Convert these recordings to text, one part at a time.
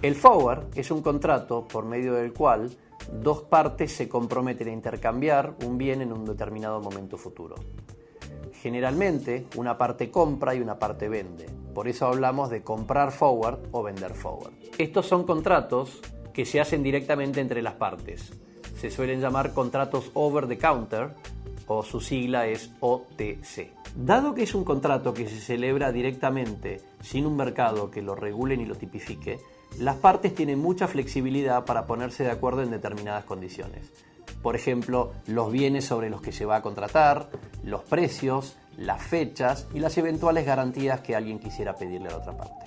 El forward es un contrato por medio del cual dos partes se comprometen a intercambiar un bien en un determinado momento futuro. Generalmente, una parte compra y una parte vende. Por eso hablamos de comprar forward o vender forward. Estos son contratos que se hacen directamente entre las partes. Se suelen llamar contratos over the counter o su sigla es OTC. Dado que es un contrato que se celebra directamente sin un mercado que lo regule ni lo tipifique, las partes tienen mucha flexibilidad para ponerse de acuerdo en determinadas condiciones. Por ejemplo, los bienes sobre los que se va a contratar, los precios, las fechas y las eventuales garantías que alguien quisiera pedirle a la otra parte.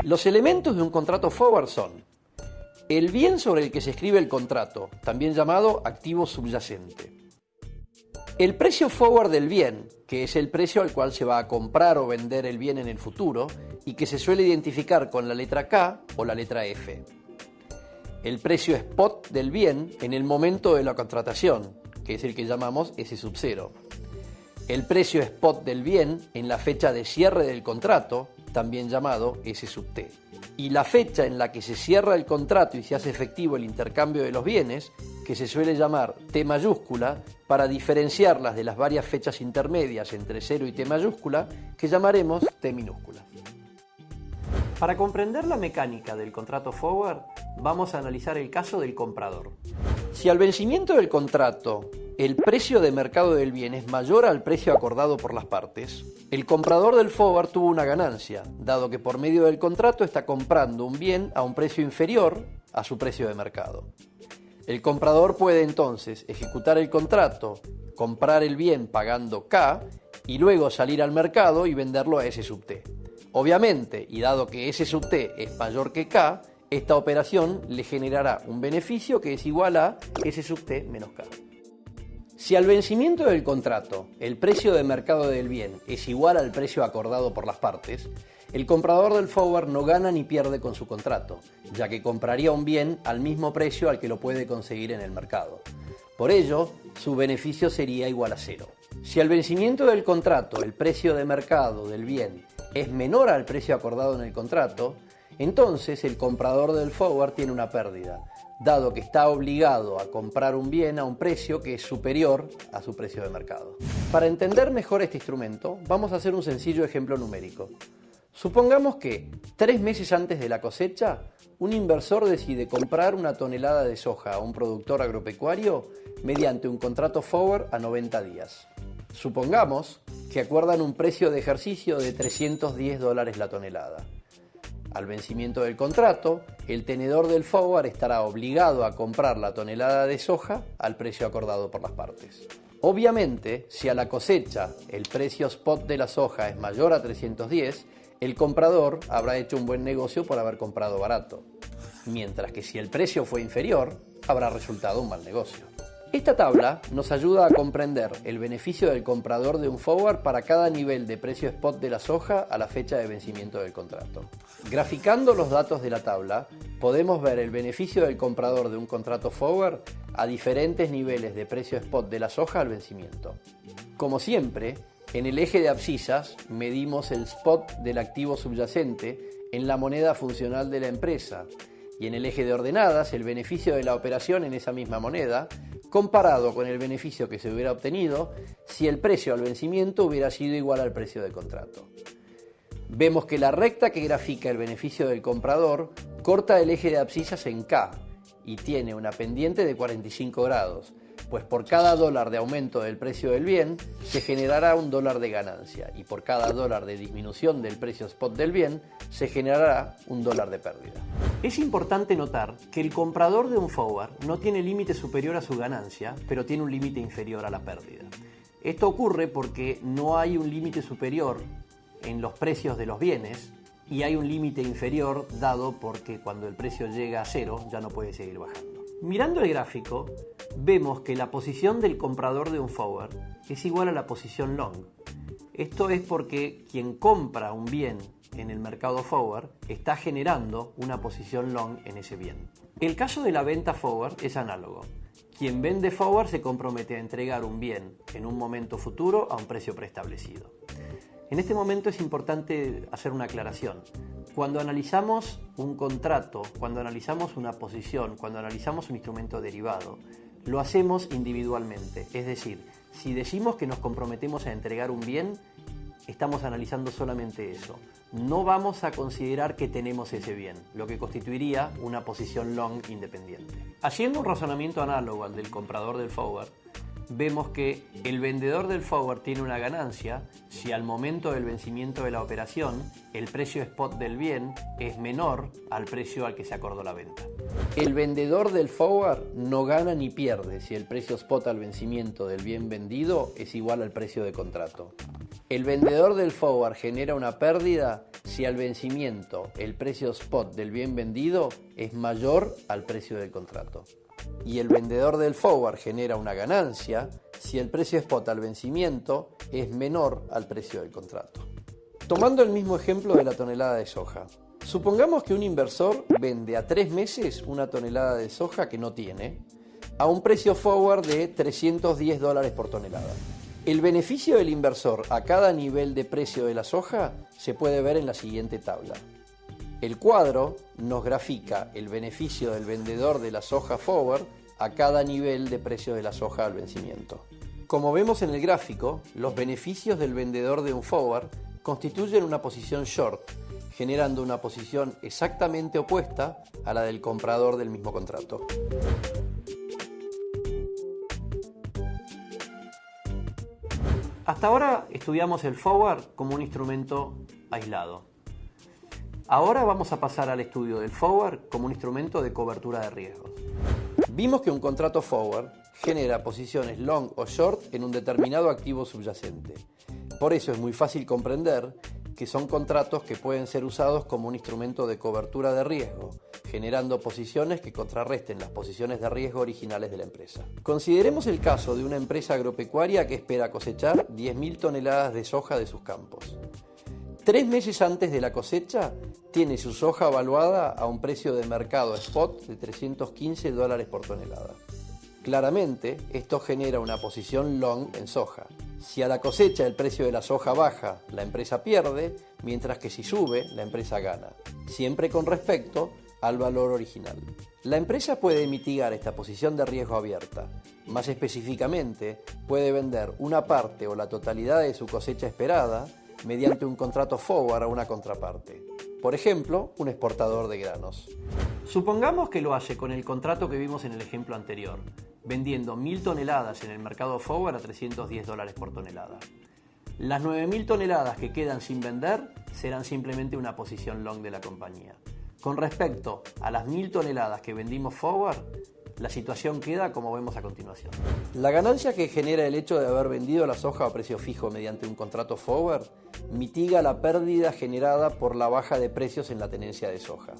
Los elementos de un contrato forward son el bien sobre el que se escribe el contrato, también llamado activo subyacente. El precio forward del bien, que es el precio al cual se va a comprar o vender el bien en el futuro y que se suele identificar con la letra K o la letra F. El precio spot del bien en el momento de la contratación, que es el que llamamos S sub 0. El precio spot del bien en la fecha de cierre del contrato, también llamado S sub T. Y la fecha en la que se cierra el contrato y se hace efectivo el intercambio de los bienes, que se suele llamar T mayúscula, para diferenciarlas de las varias fechas intermedias entre 0 y T mayúscula, que llamaremos T minúscula. Para comprender la mecánica del contrato forward, vamos a analizar el caso del comprador. Si al vencimiento del contrato el precio de mercado del bien es mayor al precio acordado por las partes, el comprador del forward tuvo una ganancia, dado que por medio del contrato está comprando un bien a un precio inferior a su precio de mercado. El comprador puede entonces ejecutar el contrato, comprar el bien pagando K y luego salir al mercado y venderlo a S sub T. Obviamente, y dado que S sub T es mayor que K, esta operación le generará un beneficio que es igual a S sub T menos K. Si al vencimiento del contrato el precio de mercado del bien es igual al precio acordado por las partes, el comprador del forward no gana ni pierde con su contrato, ya que compraría un bien al mismo precio al que lo puede conseguir en el mercado. Por ello, su beneficio sería igual a 0. Si al vencimiento del contrato el precio de mercado del bien es menor al precio acordado en el contrato, entonces el comprador del forward tiene una pérdida, dado que está obligado a comprar un bien a un precio que es superior a su precio de mercado. Para entender mejor este instrumento, vamos a hacer un sencillo ejemplo numérico. Supongamos que 3 meses antes de la cosecha, un inversor decide comprar una tonelada de soja a un productor agropecuario mediante un contrato forward a 90 días. Supongamos que acuerdan un precio de ejercicio de $310 la tonelada. Al vencimiento del contrato, el tenedor del forward estará obligado a comprar la tonelada de soja al precio acordado por las partes. Obviamente, si a la cosecha el precio spot de la soja es mayor a 310, el comprador habrá hecho un buen negocio por haber comprado barato, mientras que si el precio fue inferior, habrá resultado un mal negocio. Esta tabla nos ayuda a comprender el beneficio del comprador de un forward para cada nivel de precio spot de la soja a la fecha de vencimiento del contrato. Graficando los datos de la tabla, podemos ver el beneficio del comprador de un contrato forward a diferentes niveles de precio spot de la soja al vencimiento. Como siempre, en el eje de abscisas medimos el spot del activo subyacente en la moneda funcional de la empresa y en el eje de ordenadas el beneficio de la operación en esa misma moneda comparado con el beneficio que se hubiera obtenido si el precio al vencimiento hubiera sido igual al precio del contrato. Vemos que la recta que grafica el beneficio del comprador corta el eje de abscisas en K y tiene una pendiente de 45 grados, pues por cada dólar de aumento del precio del bien se generará $1 de ganancia y por cada dólar de disminución del precio spot del bien se generará $1 de pérdida. Es importante notar que el comprador de un forward no tiene límite superior a su ganancia, pero tiene un límite inferior a la pérdida. Esto ocurre porque no hay un límite superior en los precios de los bienes y hay un límite inferior dado porque cuando el precio llega a 0 ya no puede seguir bajando. Mirando el gráfico, vemos que la posición del comprador de un forward es igual a la posición long. Esto es porque quien compra un bien en el mercado forward está generando una posición long en ese bien. El caso de la venta forward es análogo. Quien vende forward se compromete a entregar un bien en un momento futuro a un precio preestablecido. En este momento es importante hacer una aclaración. Cuando analizamos un contrato, cuando analizamos una posición, cuando analizamos un instrumento derivado, lo hacemos individualmente. Es decir, si decimos que nos comprometemos a entregar un bien, estamos analizando solamente eso. No vamos a considerar que tenemos ese bien, lo que constituiría una posición long independiente. Haciendo un razonamiento análogo al del comprador del forward, vemos que el vendedor del forward tiene una ganancia si al momento del vencimiento de la operación el precio spot del bien es menor al precio al que se acordó la venta. El vendedor del forward no gana ni pierde si el precio spot al vencimiento del bien vendido es igual al precio de contrato. El vendedor del forward genera una pérdida si al vencimiento el precio spot del bien vendido es mayor al precio del contrato. Y el vendedor del forward genera una ganancia si el precio spot al vencimiento es menor al precio del contrato. Tomando el mismo ejemplo de la tonelada de soja. Supongamos que un inversor vende a 3 meses una tonelada de soja que no tiene a un precio forward de $310 por tonelada. El beneficio del inversor a cada nivel de precio de la soja se puede ver en la siguiente tabla. El cuadro nos grafica el beneficio del vendedor de la soja forward a cada nivel de precio de la soja al vencimiento. Como vemos en el gráfico, los beneficios del vendedor de un forward constituyen una posición short, generando una posición exactamente opuesta a la del comprador del mismo contrato. Hasta ahora estudiamos el forward como un instrumento aislado. Ahora vamos a pasar al estudio del forward como un instrumento de cobertura de riesgos. Vimos que un contrato forward genera posiciones long o short en un determinado activo subyacente. Por eso es muy fácil comprender que son contratos que pueden ser usados como un instrumento de cobertura de riesgo, generando posiciones que contrarresten las posiciones de riesgo originales de la empresa. Consideremos el caso de una empresa agropecuaria que espera cosechar 10.000 toneladas de soja de sus campos. 3 meses antes de la cosecha, tiene su soja evaluada a un precio de mercado spot de $315 por tonelada. Claramente, esto genera una posición long en soja. Si a la cosecha el precio de la soja baja, la empresa pierde, mientras que si sube, la empresa gana, siempre con respecto al valor original. La empresa puede mitigar esta posición de riesgo abierta. Más específicamente, puede vender una parte o la totalidad de su cosecha esperada mediante un contrato forward a una contraparte. Por ejemplo, un exportador de granos. Supongamos que lo hace con el contrato que vimos en el ejemplo anterior, vendiendo 1.000 toneladas en el mercado forward a $310 por tonelada. Las 9.000 toneladas que quedan sin vender serán simplemente una posición long de la compañía. Con respecto a las 1.000 toneladas que vendimos forward, la situación queda como vemos a continuación. La ganancia que genera el hecho de haber vendido la soja a precio fijo mediante un contrato forward mitiga la pérdida generada por la baja de precios en la tenencia de soja.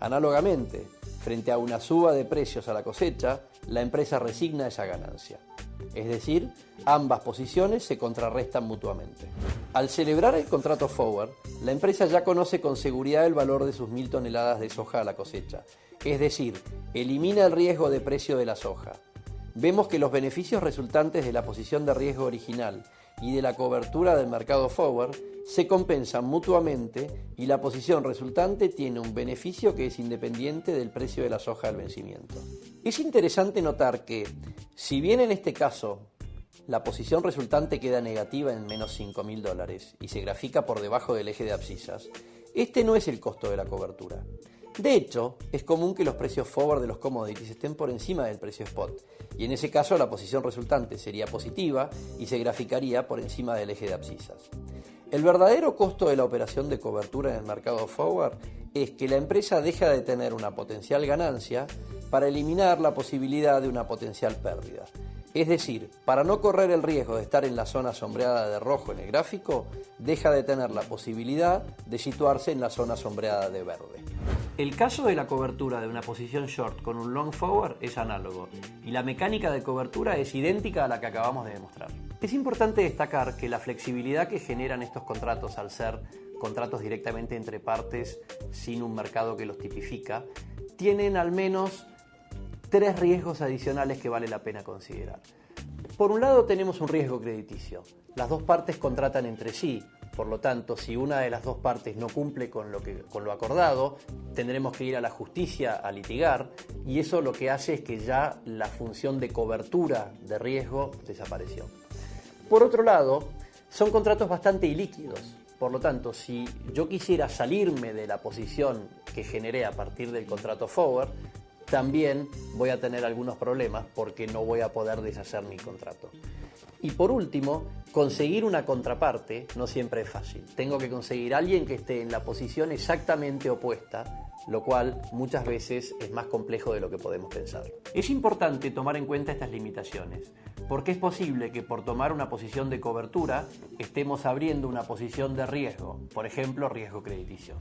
Análogamente, frente a una suba de precios a la cosecha, la empresa resigna esa ganancia. Es decir, ambas posiciones se contrarrestan mutuamente. Al celebrar el contrato forward, la empresa ya conoce con seguridad el valor de sus 1.000 toneladas de soja a la cosecha. Es decir, elimina el riesgo de precio de la soja. Vemos que los beneficios resultantes de la posición de riesgo original y de la cobertura del mercado forward se compensan mutuamente y la posición resultante tiene un beneficio que es independiente del precio de la soja al vencimiento. Es interesante notar que, si bien en este caso la posición resultante queda negativa en menos $5.000 y se grafica por debajo del eje de abscisas, este no es el costo de la cobertura. De hecho, es común que los precios forward de los commodities estén por encima del precio spot, y en ese caso la posición resultante sería positiva y se graficaría por encima del eje de abscisas. El verdadero costo de la operación de cobertura en el mercado forward es que la empresa deja de tener una potencial ganancia para eliminar la posibilidad de una potencial pérdida. Es decir, para no correr el riesgo de estar en la zona sombreada de rojo en el gráfico, deja de tener la posibilidad de situarse en la zona sombreada de verde. El caso de la cobertura de una posición short con un long forward es análogo y la mecánica de cobertura es idéntica a la que acabamos de demostrar. Es importante destacar que la flexibilidad que generan estos contratos al ser contratos directamente entre partes sin un mercado que los tipifica, tienen al menos tres riesgos adicionales que vale la pena considerar. Por un lado tenemos un riesgo crediticio. Las dos partes contratan entre sí, por lo tanto, si una de las dos partes no cumple con lo acordado, tendremos que ir a la justicia a litigar, y eso lo que hace es que ya la función de cobertura de riesgo desapareció. Por otro lado, son contratos bastante ilíquidos. Por lo tanto, si yo quisiera salirme de la posición que generé a partir del contrato forward, también voy a tener algunos problemas porque no voy a poder deshacer mi contrato. Y por último, conseguir una contraparte no siempre es fácil. Tengo que conseguir a alguien que esté en la posición exactamente opuesta, lo cual muchas veces es más complejo de lo que podemos pensar. Es importante tomar en cuenta estas limitaciones, porque es posible que por tomar una posición de cobertura estemos abriendo una posición de riesgo, por ejemplo, riesgo crediticio.